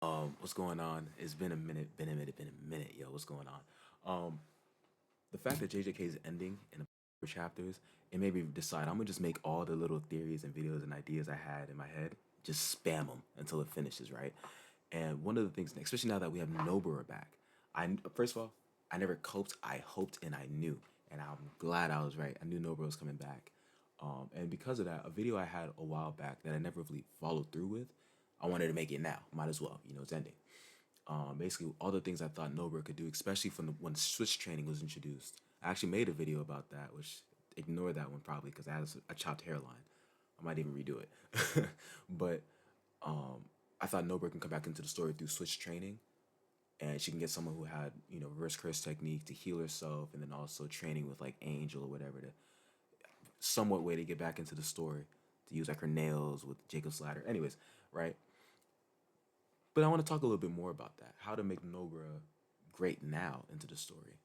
What's going on? It's been a minute, yo. What's going on? The fact that JJK is ending in a chapters, it made me decide I'm gonna just make all the little theories and videos and ideas I had in my head, just spam them until it finishes, right? And one of the things, especially now that we have Nobarover back, first of all, I never coped. I hoped and I knew, and I'm glad I was right. I knew Nobarover was coming back, and because of that, a video I had a while back that I never really followed through with, I wanted to make it now. Might as well, it's ending. Basically, all the things I thought Nobra could do, especially from when switch training was introduced. I actually made a video about that, which ignore that one probably because I had a chopped hairline. I might even redo it. But um, I thought Nobra can come back into the story through switch training, and she can get someone who had reverse curse technique to heal herself, and then also training with like Angel or whatever to somewhat way to get back into the story to use like her nails with Jacob's ladder. Anyways, right? But I want to talk a little bit more about that. How to make Nobra great now into the story.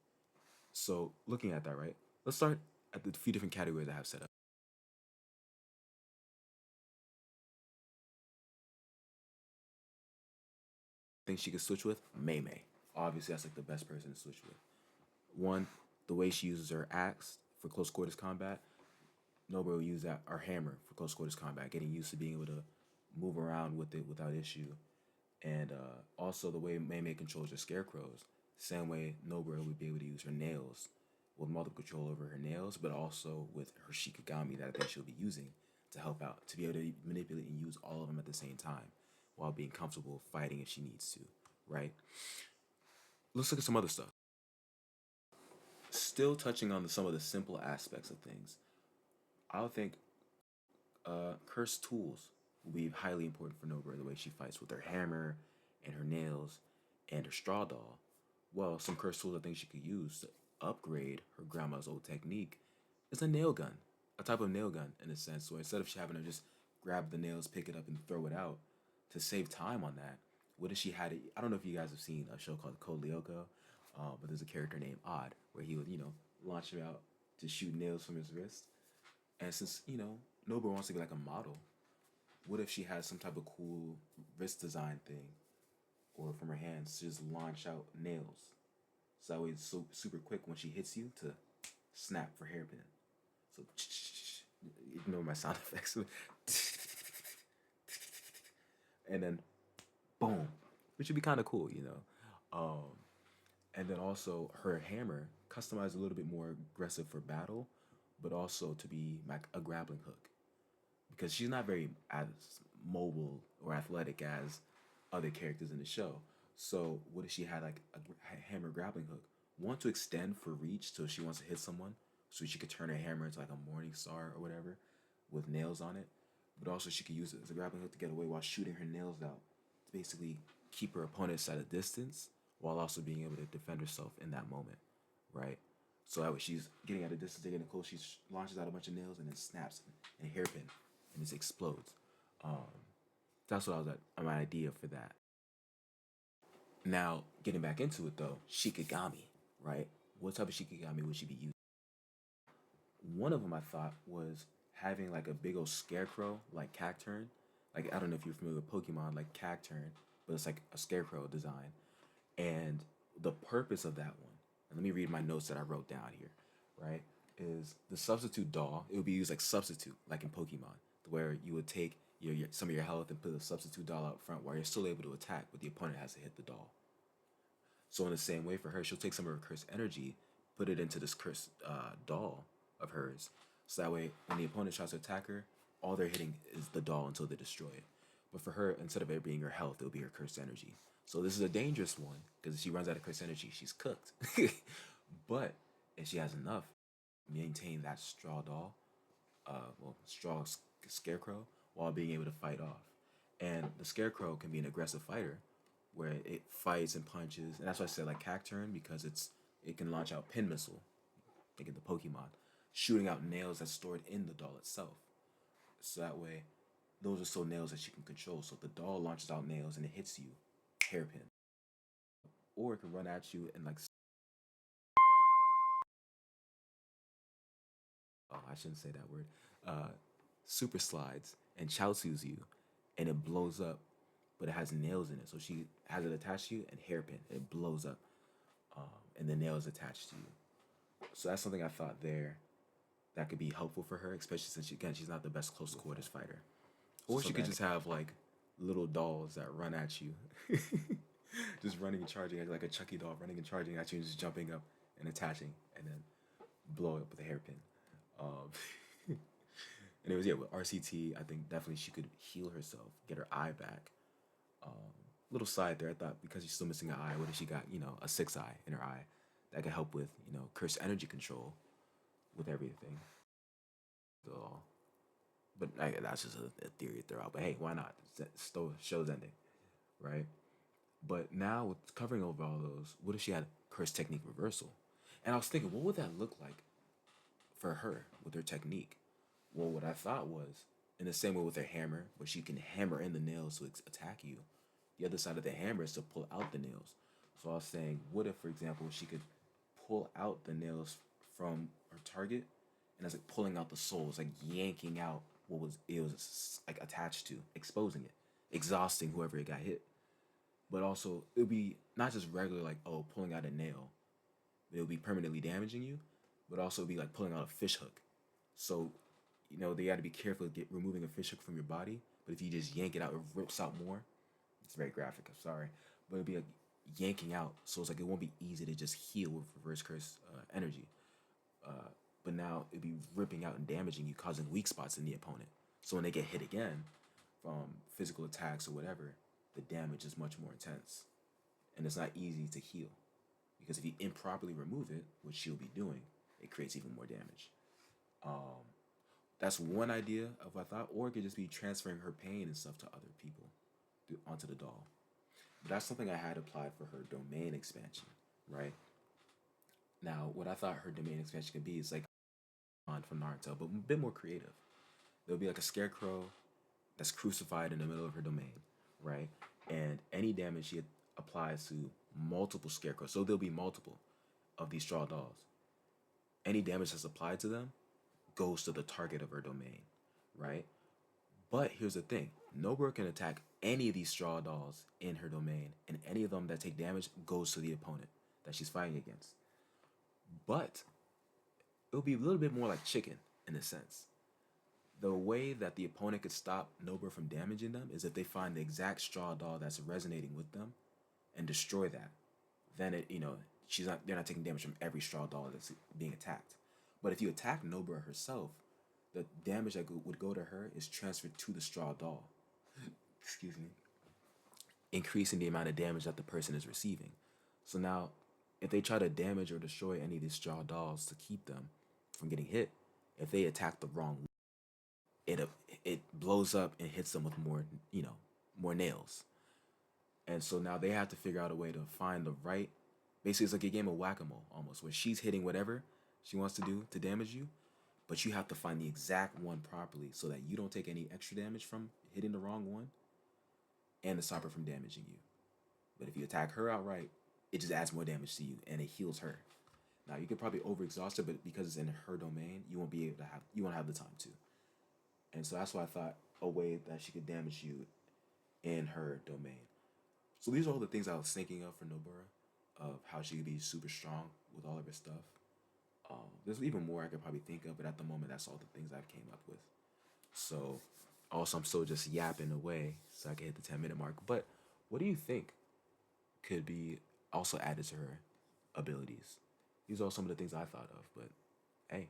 So looking at that, right? Let's start at the few different categories I have set up. Things she could switch with, Mei Mei. Obviously, that's like the best person to switch with. One, the way she uses her axe for close quarters combat. Nobra will use that or hammer for close quarters combat, getting used to being able to move around with it without issue. And also the way Mei Mei controls her scarecrows. Same way Nobara would be able to use her nails with multiple control over her nails, but also with her Shikigami that I think she'll be using to help out, to be able to manipulate and use all of them at the same time while being comfortable fighting if she needs to, right? Let's look at some other stuff. Still touching on some of the simple aspects of things. I would think cursed tools will be highly important for Nobara, the way she fights with her hammer and her nails and her straw doll. Well, some cursed tools I think she could use to upgrade her grandma's old technique is a nail gun, a type of nail gun in a sense. So instead of having to just grab the nails, pick it up, and throw it out, to save time on that, what if she had it? I don't know if you guys have seen a show called Code Lyoko, but there's a character named Odd where he would, launch it out to shoot nails from his wrist. And since, Nobara wants to be like a model, what if she has some type of cool wrist design thing or from her hands to just launch out nails? So that way it's super quick when she hits you to snap for hairpin. So ignore my sound effects. And then boom, which would be kind of cool. And then also her hammer customized a little bit more aggressive for battle, but also to be like a grappling hook because she's not very as mobile or athletic as other characters in the show. So what if she had like a hammer grappling hook? One to extend for reach, so if she wants to hit someone, so she could turn her hammer into like a morning star or whatever, with nails on it. But also she could use it as a grappling hook to get away while shooting her nails out to basically keep her opponents at a distance while also being able to defend herself in that moment, right? So that way she's getting at a distance, they're getting close, she launches out a bunch of nails and then snaps and hairpin and just explodes. Um, that's what I was at my idea for that. Now, getting back into it though, Shikigami, right? What type of Shikigami would she be using? One of them I thought was having like a big old scarecrow, like Cacturn. Like, I don't know if you're familiar with Pokemon, like Cacturn, but it's like a scarecrow design. And the purpose of that one, and let me read my notes that I wrote down here, right? Is the substitute doll, it would be used like substitute, like in Pokemon, where you would take some of your health and put a substitute doll out front while you're still able to attack, but the opponent has to hit the doll. So in the same way for her, she'll take some of her cursed energy, put it into this cursed doll of hers. So that way, when the opponent tries to attack her, all they're hitting is the doll until they destroy it. But for her, instead of it being her health, it'll be her cursed energy. So this is a dangerous one because if she runs out of cursed energy, she's cooked. But if she has enough, maintain that straw doll, straw scarecrow, while being able to fight off. And the scarecrow can be an aggressive fighter, where it fights and punches, and that's why I said like Cacturn because it can launch out pin missile, like in the Pokemon, shooting out nails that's stored in the doll itself. So that way, those are still nails that you can control. So the doll launches out nails and it hits you, hairpin, or it can run at you and like oh I shouldn't say that word, super slides and Chaozu's you, and it blows up but it has nails in it. So she has it attached to you and hairpin. It blows up, and the nail is attached to you. So that's something I thought there that could be helpful for her, especially since again she's not the best close quarters fighter. Or she could just have like little dolls that run at you, just running and charging like a Chucky doll, running and charging at you, and just jumping up and attaching, and then blow it up with a hairpin. Um, and it was yeah with RCT. I think definitely she could heal herself, get her eye back. Little side there, I thought because she's still missing an eye, what if she got a sixth eye in her eye that could help with curse energy control with everything. So, but that's just a theory to throw out. But hey, why not? Still show's ending, right? But now with covering over all those, what if she had curse technique reversal? And I was thinking, what would that look like for her with her technique? Well, what I thought was in the same way with her hammer, where she can hammer in the nails to attack you. The other side of the hammer is to pull out the nails. So I was saying, what if, for example, she could pull out the nails from her target, and it's like pulling out the soul. It's like yanking out what was it was like attached to, exposing it, exhausting whoever it got hit. But also, it would be not just regular like pulling out a nail, but it would be permanently damaging you. But also it'd be like pulling out a fish hook. So they got to be careful to get removing a fish hook from your body. But if you just yank it out, it rips out more. It's very graphic. I'm sorry, but it'd be like yanking out. So it's like it won't be easy to just heal with reverse curse energy. But now it'd be ripping out and damaging you, causing weak spots in the opponent. So when they get hit again from physical attacks or whatever, the damage is much more intense, and it's not easy to heal because if you improperly remove it, which she'll be doing, it creates even more damage. That's one idea of what I thought, or it could just be transferring her pain and stuff to other people onto the doll. But that's something I had applied for her domain expansion, right? Now, what I thought her domain expansion could be is like on from Naruto, but a bit more creative. There'll be like a scarecrow that's crucified in the middle of her domain, right? And any damage she applies to multiple scarecrows, so there'll be multiple of these straw dolls. Any damage that's applied to them goes to the target of her domain, right? But here's the thing: Nobara can attack any of these straw dolls in her domain, and any of them that take damage goes to the opponent that she's fighting against. But it'll be a little bit more like chicken in a sense. The way that the opponent could stop Nobara from damaging them is if they find the exact straw doll that's resonating with them and destroy that. Then they're not taking damage from every straw doll that's being attacked. But if you attack Nobara herself, the damage that would go to her is transferred to the straw doll. Excuse me. Increasing the amount of damage that the person is receiving. So now, if they try to damage or destroy any of these straw dolls to keep them from getting hit, if they attack the wrong one, it blows up and hits them with more nails. And so now they have to figure out a way to find the right. Basically, it's like a game of whack-a-mole almost, where she's hitting whatever she wants to do to damage you, but you have to find the exact one properly so that you don't take any extra damage from hitting the wrong one, and to stop her from damaging you. But if you attack her outright, it just adds more damage to you and it heals her. Now you could probably overexhaust her, but because it's in her domain, you won't have the time to. And so that's why I thought a way that she could damage you in her domain. So these are all the things I was thinking of for Nobara, of how she could be super strong with all of her stuff. There's even more I could probably think of, but at the moment, that's all the things I've came up with. So, also, I'm still just yapping away so I can hit the 10-minute mark. But what do you think could be also added to her abilities? These are all some of the things I thought of, but hey,